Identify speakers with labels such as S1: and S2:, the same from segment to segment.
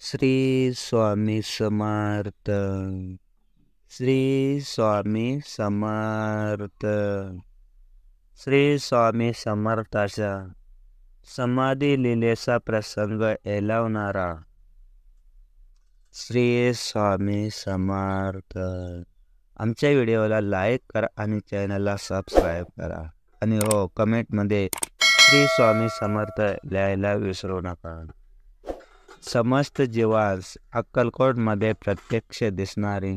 S1: श्री स्वामी समर्थ. श्री स्वामी समर्थ. श्री स्वामी समर्थाचा समाधी लिलेचा प्रसंग एलावणारा. श्री स्वामी समर्थ. आमच्या व्हिडिओला लाईक करा आणि चॅनलला सबस्क्राईब करा. आणि हो, कमेंटमध्ये श्री स्वामी समर्थ लिहायला विसरू नका. समस्त जीवास अक्कलकोटमध्ये प्रत्यक्ष दिसणारी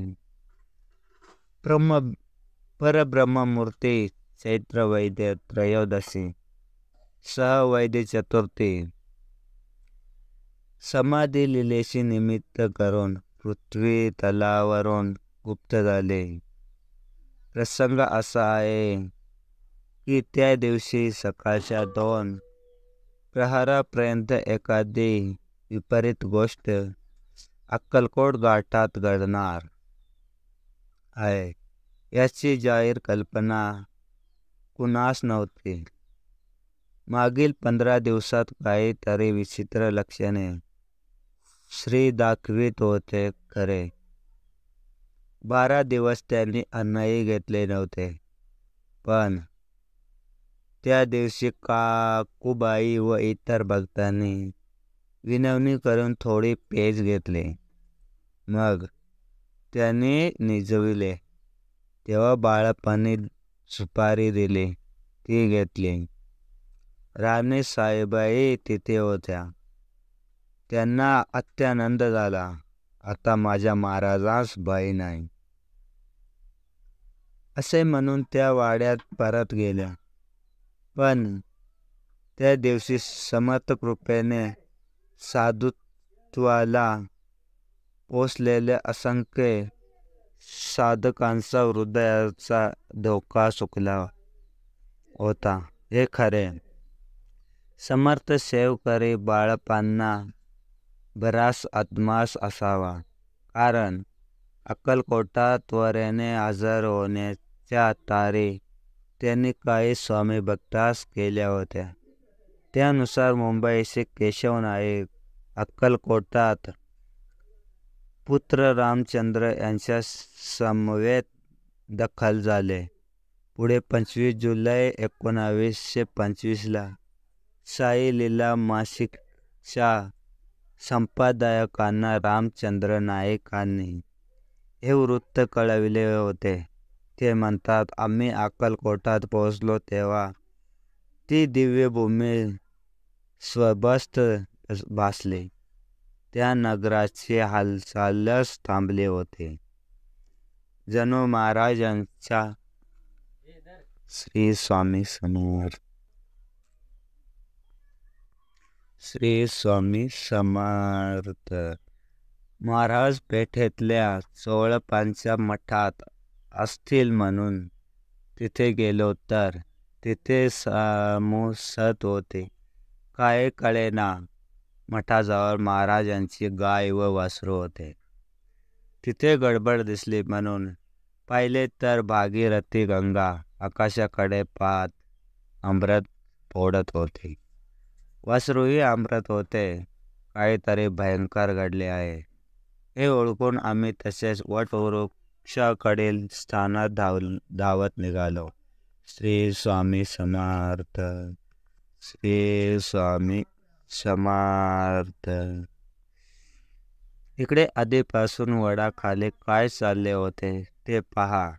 S1: परब्रह्ममूर्ती चैत्र वैद्य त्रयोदशी सहवैद्य चतुर्थी समाधी लिलेशी निमित्त करून पृथ्वी तलावरून गुप्त झाले. प्रसंग असा आहे की त्या दिवशी सकाळच्या 2 प्रहरापर्यंत एखादी विपरीत गोष्ट अक्कलकोट घाटात घडणार आहे याची जाहीर कल्पना कुणास नव्हती. मागील 15 दिवसात काहीतरी विचित्र लक्षणे श्री दाखवित होते खरे. 12 दिवस त्यांनी अन्नही घेतले नव्हते, पण त्या दिवशी काकूबाई व इतर भक्तांनी विनवणी करून थोडी पेज घेतली. मग त्यांनी निजविले. तेव्हा बाळापणी सुपारी दिली, ती घेतली. राणी साहेबाई तिथे होत्या. त्यांना अत्यानंद झाला. आता माझ्या महाराजास भय नाही असे म्हणून त्या वाड्यात परत गेल्या. पण त्या दिवशी समर्थ कृपेने साधुत्वाला पोचलेल्या असंख्य साधकांचा हृदयाचा धोका सुकला होता हे खरे. समर्थ सेवकरी बाळापांना बराच अदमास असावा, कारण अक्कलकोटात त्वरेने हजर होण्याच्या तारीख त्यांनी काही स्वामी भक्तास केल्या होत्या. त्यानुसार मुंबईचे केशव नाईक अक्कलकोटात पुत्र रामचंद्र यांच्या समवेत दखल झाले. पुढे 25 जुलै 1925ला साई लीला मासिकच्या संपादकांना रामचंद्र नाईकांनी हे वृत्त कळविले होते. ते म्हणतात, आम्ही अक्कलकोटात पोहोचलो तेव्हा ती दिव्य भूमी स्वस्थ भासली. त्या नगराची हालचालच थांबले होते. जणू महाराजांच्या. श्री स्वामी समर्थ. श्री स्वामी समर्थ. महाराज पेठेतल्या चोळपांच्या मठात असतील म्हणून तिथे गेलो तर तिथे सामुसत होते. काय कळेना, मठाजवळ महाराजांची गाय व वासरू होते. तिथे गडबड दिसली म्हणून पाहिले तर भागीरथी गंगा आकाशाकडे पाहत अमृत फोडत होती. वासरूही अमृत होते. काहीतरी भयंकर घडले आहे हे ओळखून आम्ही तसेच वटवृक्षाकडील स्थानात धावत निघालो. श्री स्वामी समर्थ. श्री स्वामी समर्थ. इकडे आधीपासून वडाखाली काय चालले होते ते पहा.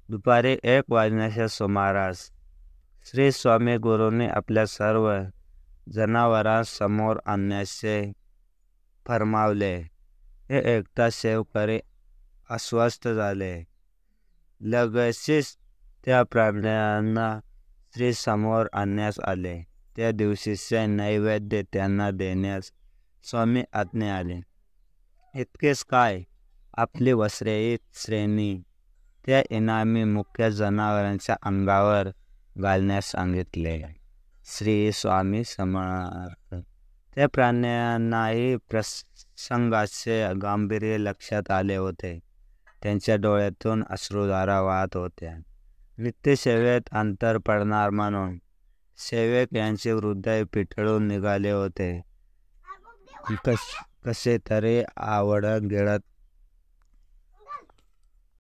S1: दुपारी 1 वाजण्याच्या सुमारास श्री स्वामी गुरूंनी आपल्या सर्व जनावरांस समोर आणण्याचे फरमावले. हे ऐकता सेवकरी अस्वस्थ झाले. लगेचच त्या प्राण्यांना श्री समोर आणण्यास आले. त्या दिवशीचे नैवेद्य त्यांना देण्यास स्वामी आज्ञा आले. इतकेच काय, आपली वस्त्रेही श्रेणी त्या इनामी मुख्य जनावरांच्या अंगावर घालण्यास सांगितले. श्री स्वामी समर्थ. त्या प्राण्यांनाही प्रसंगाचे गांभीर्य लक्षात आले होते. त्यांच्या डोळ्यातून अश्रुधारा वाहत होत्या. नित्यसेवेत अंतर पडणार म्हणून सेवक यांचे हृदय पिठळून निघाले होते. कसे तरी आवडत गेळत